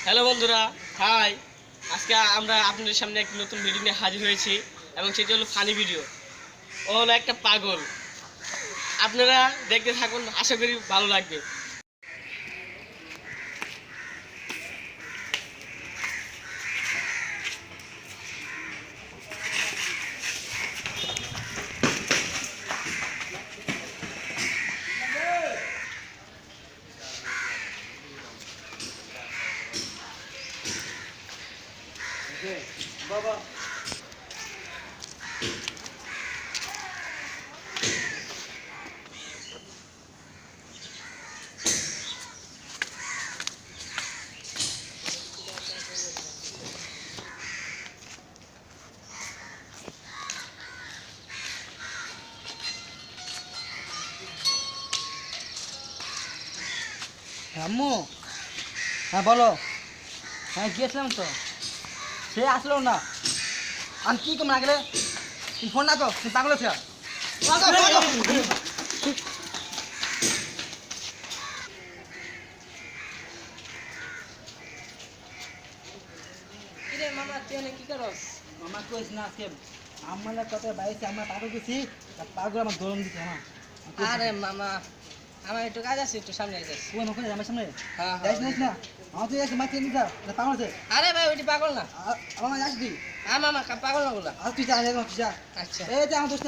Hello বন্ধুরা, high. আজকে আমরা আপনাদের সামনে একটি নতুন ভিডিও নিয়ে হাজির হয়েছি এবং সেটি হলো ফানি ভিডিও। ও হলো একটা পাগল। আপনারা দেখতে থাকুন, আশা করি ভালো লাগবে। বাবা আম্মু, হ্যাঁ বলো। হ্যাঁ গিয়েছিলাম তো, সে আসলো না। আমি কি কম রাখলে তুই ফোন রাখো, তুই পাগল আছে। কিরে মামা তুই এনে কি করস? আমার কইস না আজকে আমার কথা বাইরে আমার পাগল গেছি, পাগল আমার দৌড়ন দিচ্ছে আমার। আরে মামা আমার একটু কাজ আছে, একটু সামনে যাস। তুই আমার ওখানে আমার সামনে হ্যাঁ যাইস না আমার তুই এসে মাকে নিয়ে যা, পাগল আছে। আরে ভাই ওইটি পাগল না। আমার যাস তুই, হ্যাঁ মামা পাগল না বলা। আর তুই যা, তুই যা। আচ্ছা এই যে আমার দোস্ত